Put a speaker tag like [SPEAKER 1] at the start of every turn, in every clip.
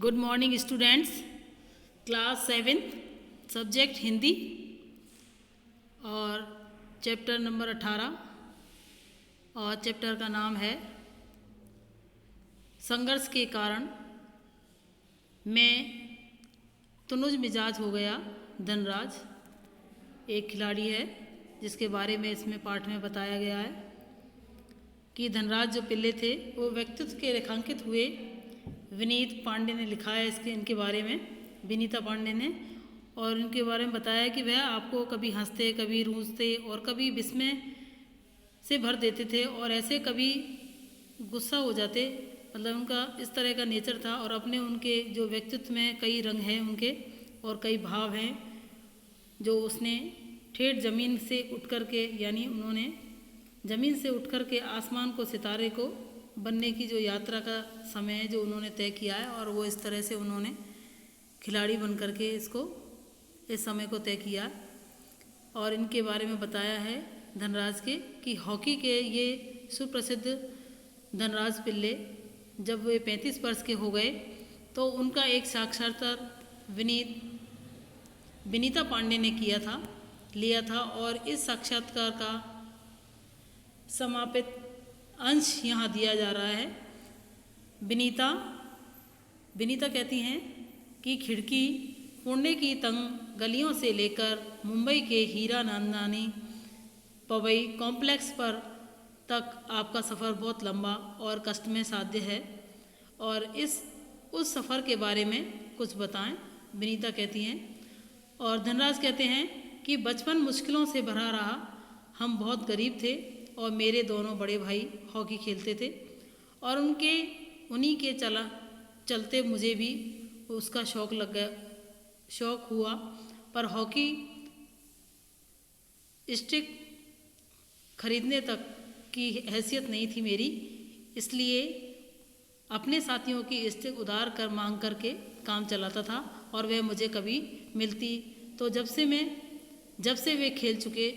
[SPEAKER 1] Good morning students. Class 7 subject Hindi और chapter number 18 और chapter का नाम है संघर्ष के कारण मैं तुनुज मिजाज हो गया धनराज। एक खिलाड़ी है जिसके बारे में इसमें पाठ में बताया गया है कि धनराज जो पिल्ले थे वो व्यक्तित्व के रेखांकित हुए। विनीत पांडे ने लिखा है इनके बारे में, विनीता पांडे ने, और इनके बारे में बताया कि वह आपको कभी हंसते, कभी रूंझते और कभी विस्मय से भर देते थे और ऐसे कभी गुस्सा हो जाते। मतलब उनका इस तरह का नेचर था और अपने उनके जो व्यक्तित्व में कई रंग हैं उनके और कई भाव हैं जो उसने ठेठ ज़मीन से उठ कर के, यानी उन्होंने ज़मीन से उठ कर के आसमान को, सितारे को बनने की जो यात्रा का समय है जो उन्होंने तय किया है और वो इस तरह से उन्होंने खिलाड़ी बन कर के इस समय को तय किया। और इनके बारे में बताया है धनराज के कि हॉकी के ये सुप्रसिद्ध धनराज पिल्ले जब वे 35 वर्ष के हो गए तो उनका एक साक्षात्कार विनीता पांडे ने लिया था और इस साक्षात्कार का समापित अंश यहाँ दिया जा रहा है। विनीता कहती हैं कि खिड़की, पुणे की तंग गलियों से लेकर मुंबई के हीरा नंदानी पवई कॉम्प्लेक्स पर तक आपका सफ़र बहुत लंबा और कष्टमय साध्य है और उस सफ़र के बारे में कुछ बताएं, विनीता कहती हैं। और धनराज कहते हैं कि बचपन मुश्किलों से भरा रहा, हम बहुत गरीब थे और मेरे दोनों बड़े भाई हॉकी खेलते थे और उन्हीं के चलते मुझे भी उसका शौक़ हुआ, पर हॉकी स्टिक खरीदने तक की हैसियत नहीं थी मेरी, इसलिए अपने साथियों की स्टिक उधार कर मांग करके काम चलाता था और वह मुझे कभी मिलती तो जब से वे खेल चुके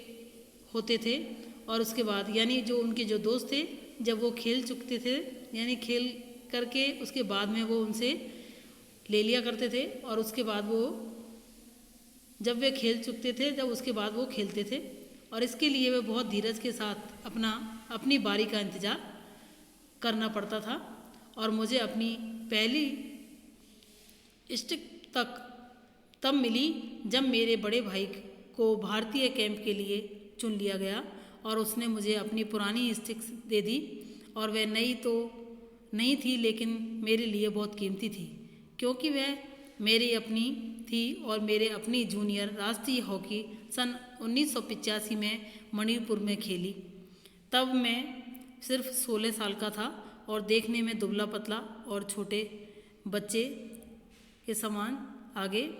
[SPEAKER 1] होते थे और उसके बाद, यानी जो उनके जो दोस्त थे जब वो खेल चुकते थे, यानी खेल करके उसके बाद में वो उनसे ले लिया करते थे और उसके बाद वो जब वे खेल चुकते थे जब उसके बाद वो खेलते थे और इसके लिए वे बहुत धीरज के साथ अपनी बारी का इंतज़ार करना पड़ता था और मुझे अपनी पहली स्टिक तब मिली जब मेरे बड़े भाई को भारतीय कैंप के लिए चुन लिया गया और उसने मुझे अपनी पुरानी स्टिक्स दे दी और वह नई तो नहीं थी लेकिन मेरे लिए बहुत कीमती थी क्योंकि वह मेरी अपनी थी और मेरे अपनी जूनियर राष्ट्रीय हॉकी सन 1985 में मणिपुर में खेली। तब मैं सिर्फ 16 साल का था और देखने में दुबला पतला और छोटे बच्चे के समान आगे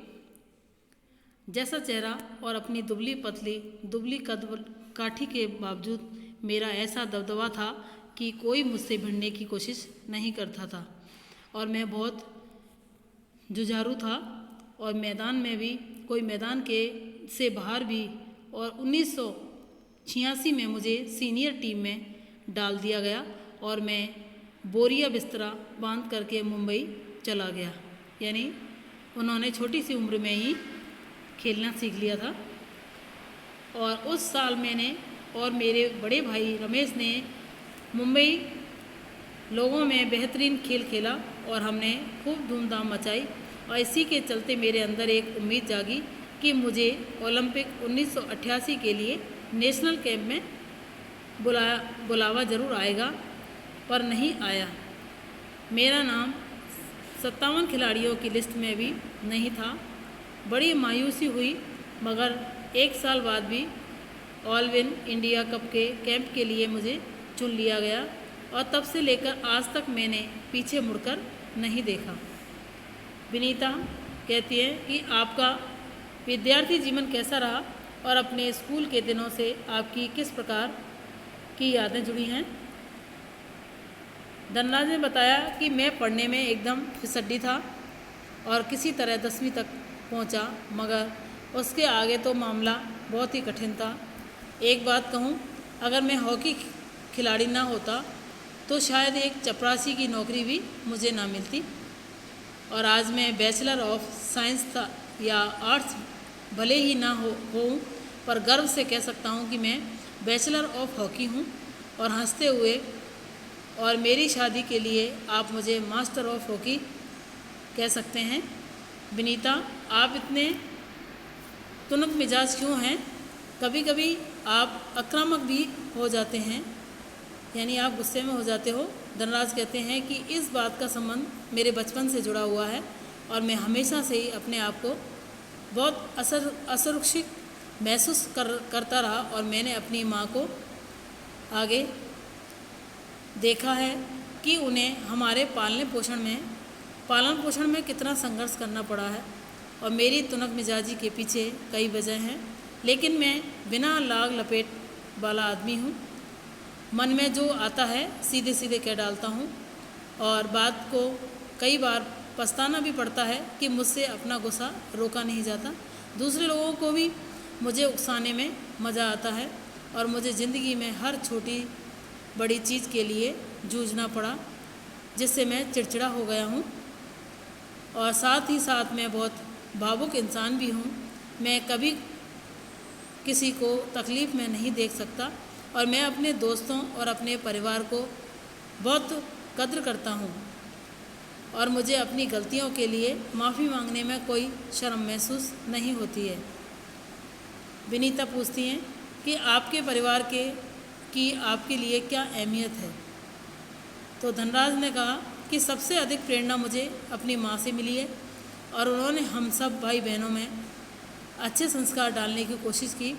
[SPEAKER 1] जैसा चेहरा और अपनी दुबली कद काठी के बावजूद मेरा ऐसा दबदबा था कि कोई मुझसे भिड़ने की कोशिश नहीं करता था और मैं बहुत जुझारू था और मैदान में भी कोई मैदान के से बाहर भी। और 1986 में मुझे सीनियर टीम में डाल दिया गया और मैं बोरिया बिस्तरा बांध करके मुंबई चला गया, यानी उन्होंने छोटी सी उम्र में ही खेलना सीख लिया था। और उस साल मैंने और मेरे बड़े भाई रमेश ने मुंबई लोगों में बेहतरीन खेल खेला और हमने खूब धूमधाम मचाई और इसी के चलते मेरे अंदर एक उम्मीद जागी कि मुझे ओलंपिक 1988 के लिए नेशनल कैंप में बुलावा ज़रूर आएगा, पर नहीं आया। मेरा नाम 57 खिलाड़ियों की लिस्ट में भी नहीं था। बड़ी मायूसी हुई, मगर एक साल बाद भी ऑल विन इंडिया कप के कैंप के लिए मुझे चुन लिया गया और तब से लेकर आज तक मैंने पीछे मुड़कर नहीं देखा। विनीता कहती हैं कि आपका विद्यार्थी जीवन कैसा रहा और अपने स्कूल के दिनों से आपकी किस प्रकार की यादें जुड़ी हैं। धनराज ने बताया कि मैं पढ़ने में एकदम फिसड्डी था और किसी तरह 10वीं तक पहुंचा, मगर उसके आगे तो मामला बहुत ही कठिन था। एक बात कहूं, अगर मैं हॉकी खिलाड़ी ना होता तो शायद एक चपरासी की नौकरी भी मुझे ना मिलती। और आज मैं बैचलर ऑफ साइंस या आर्ट्स भले ही ना होऊं, पर गर्व से कह सकता हूं कि मैं बैचलर ऑफ हॉकी हूं। और हंसते हुए, और मेरी शादी के लिए आप मुझे मास्टर ऑफ हॉकी कह सकते हैं। विनीता, आप इतने तुनक मिजाज क्यों हैं? कभी कभी आप आक्रामक भी हो जाते हैं, यानी आप गुस्से में हो जाते हो। धनराज कहते हैं कि इस बात का संबंध मेरे बचपन से जुड़ा हुआ है और मैं हमेशा से ही अपने आप को बहुत असुरक्षित महसूस करता रहा। और मैंने अपनी माँ को आगे देखा है कि उन्हें हमारे पालन पोषण में कितना संघर्ष करना पड़ा है। और मेरी तुनक मिजाजी के पीछे कई वजह हैं, लेकिन मैं बिना लाग लपेट वाला आदमी हूँ। मन में जो आता है सीधे सीधे कह डालता हूँ और बात को कई बार पछताना भी पड़ता है कि मुझसे अपना गुस्सा रोका नहीं जाता। दूसरे लोगों को भी मुझे उकसाने में मज़ा आता है और मुझे ज़िंदगी में हर छोटी बड़ी चीज़ के लिए जूझना पड़ा, जिससे मैं चिड़चिड़ा हो गया हूँ। और साथ ही साथ मैं बहुत भावुक इंसान भी हूँ। मैं कभी किसी को तकलीफ़ में नहीं देख सकता और मैं अपने दोस्तों और अपने परिवार को बहुत कद्र करता हूँ और मुझे अपनी गलतियों के लिए माफ़ी मांगने में कोई शर्म महसूस नहीं होती है। विनीता पूछती हैं कि आपके परिवार की आपके लिए क्या अहमियत है? तो धनराज ने कहा कि सबसे अधिक प्रेरणा मुझे अपनी माँ से मिली है और उन्होंने हम सब भाई बहनों में अच्छे संस्कार डालने की कोशिश की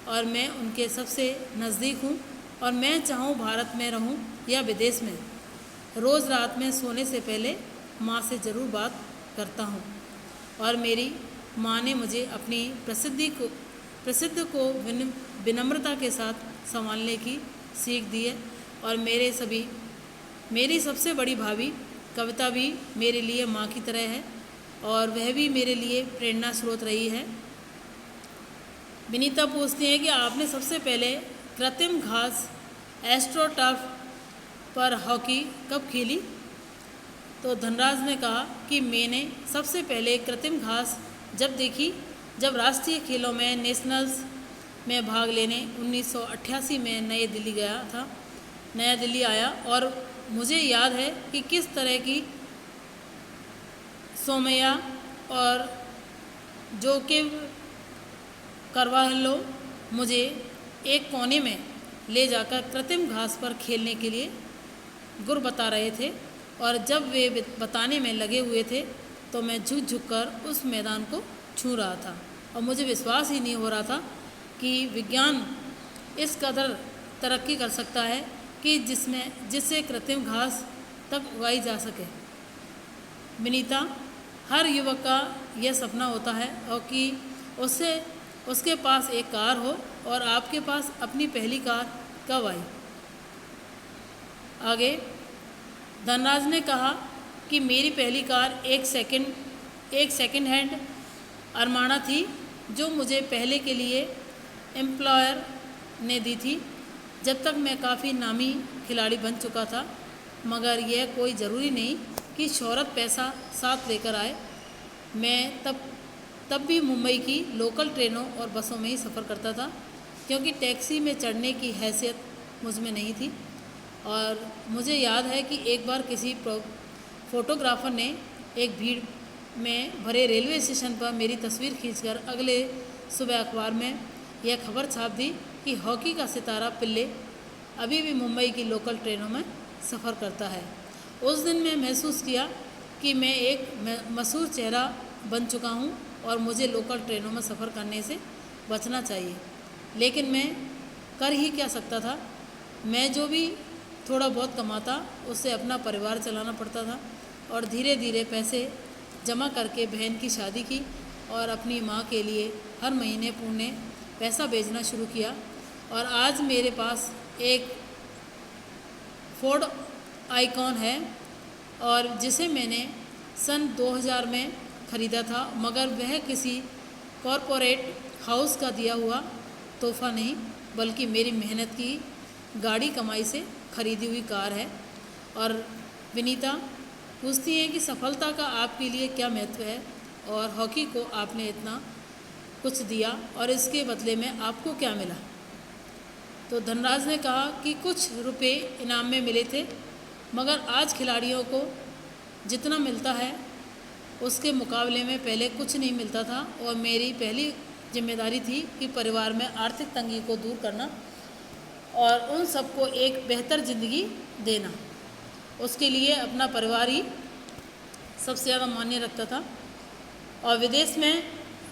[SPEAKER 1] और मैं उनके सबसे नज़दीक हूँ। और मैं चाहूँ भारत में रहूँ या विदेश में, रोज़ रात में सोने से पहले माँ से ज़रूर बात करता हूँ। और मेरी माँ ने मुझे अपनी प्रसिद्ध को विनम्रता के साथ संभालने की सीख दी है। और मेरी सबसे बड़ी भाभी कविता भी मेरे लिए माँ की तरह है और वह भी मेरे लिए प्रेरणा स्रोत रही है। विनीता पूछती हैं कि आपने सबसे पहले कृत्रिम घास एस्ट्रोटर्फ पर हॉकी कब खेली? तो धनराज ने कहा कि मैंने सबसे पहले कृत्रिम घास जब राष्ट्रीय खेलों में नेशनल्स में भाग लेने 1988 में नया दिल्ली आया। और मुझे याद है कि किस तरह की सोमैया और जोकिव करवाहलो मुझे एक कोने में ले जाकर कृत्रिम घास पर खेलने के लिए गुर बता रहे थे। और जब वे बताने में लगे हुए थे तो मैं झुक कर उस मैदान को छू रहा था और मुझे विश्वास ही नहीं हो रहा था कि विज्ञान इस कदर तरक्की कर सकता है कि जिससे कृत्रिम घास तक उगाई जा सके। विनीता, हर युवक का यह सपना होता है और कि उसके पास एक कार हो, और आपके पास अपनी पहली कार कब आई? आगे धनराज ने कहा कि मेरी पहली कार एक सेकंड हैंड अरमाना थी जो मुझे पहले के लिए एम्प्लॉयर ने दी थी जब तक मैं काफ़ी नामी खिलाड़ी बन चुका था। मगर यह कोई ज़रूरी नहीं कि शोहरत पैसा साथ लेकर आए। मैं तब भी मुंबई की लोकल ट्रेनों और बसों में ही सफ़र करता था, क्योंकि टैक्सी में चढ़ने की हैसियत मुझ में नहीं थी। और मुझे याद है कि एक बार किसी फोटोग्राफर ने एक भीड़ में भरे रेलवे स्टेशन पर मेरी तस्वीर खींचकर अगले सुबह अखबार में यह खबर छाप दी कि हॉकी का सितारा पिल्ले अभी भी मुंबई की लोकल ट्रेनों में सफ़र करता है। उस दिन मैं महसूस किया कि मैं एक मशहूर चेहरा बन चुका हूँ और मुझे लोकल ट्रेनों में सफ़र करने से बचना चाहिए। लेकिन मैं कर ही क्या सकता था। मैं जो भी थोड़ा बहुत कमाता उससे अपना परिवार चलाना पड़ता था और धीरे धीरे पैसे जमा करके बहन की शादी की और अपनी माँ के लिए हर महीने पुणे पैसा भेजना शुरू किया। और आज मेरे पास एक फोर्ड आइकॉन है और जिसे मैंने सन 2000 में ख़रीदा था, मगर वह किसी कॉरपोरेट हाउस का दिया हुआ तोहफा नहीं बल्कि मेरी मेहनत की गाड़ी कमाई से खरीदी हुई कार है। और विनीता, पूछती हैं कि सफलता का आपके लिए क्या महत्व है और हॉकी को आपने इतना कुछ दिया और इसके बदले में आपको क्या मिला। तो धनराज ने कहा कि कुछ रुपए इनाम में मिले थे, मगर आज खिलाड़ियों को जितना मिलता है उसके मुकाबले में पहले कुछ नहीं मिलता था और मेरी पहली जिम्मेदारी थी कि परिवार में आर्थिक तंगी को दूर करना और उन सबको एक बेहतर ज़िंदगी देना। उसके लिए अपना परिवार ही सबसे ज़्यादा मान्य रखता था और विदेश में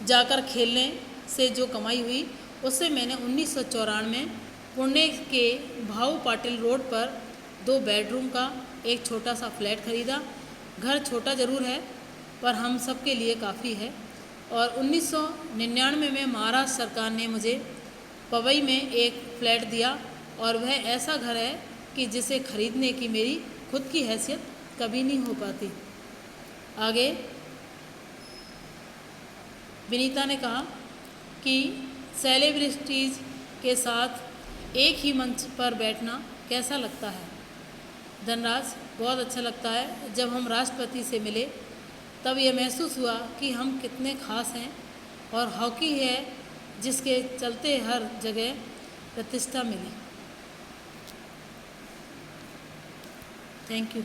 [SPEAKER 1] जाकर खेलने से जो कमाई हुई उससे मैंने 1994 में पुणे के भाऊ पाटिल रोड पर 2 बेडरूम का एक छोटा सा फ्लैट खरीदा। घर छोटा ज़रूर है पर हम सब के लिए काफ़ी है। और 1999 में महाराष्ट्र सरकार ने मुझे पवई में एक फ्लैट दिया और वह ऐसा घर है कि जिसे खरीदने की मेरी खुद की हैसियत कभी नहीं हो पाती। आगे विनीता ने कहा कि सेलिब्रिटीज़ के साथ एक ही मंच पर बैठना कैसा लगता है। धनराज, बहुत अच्छा लगता है। जब हम राष्ट्रपति से मिले तब यह महसूस हुआ कि हम कितने खास हैं और हॉकी है जिसके चलते हर जगह प्रतिष्ठा मिली। Thank you.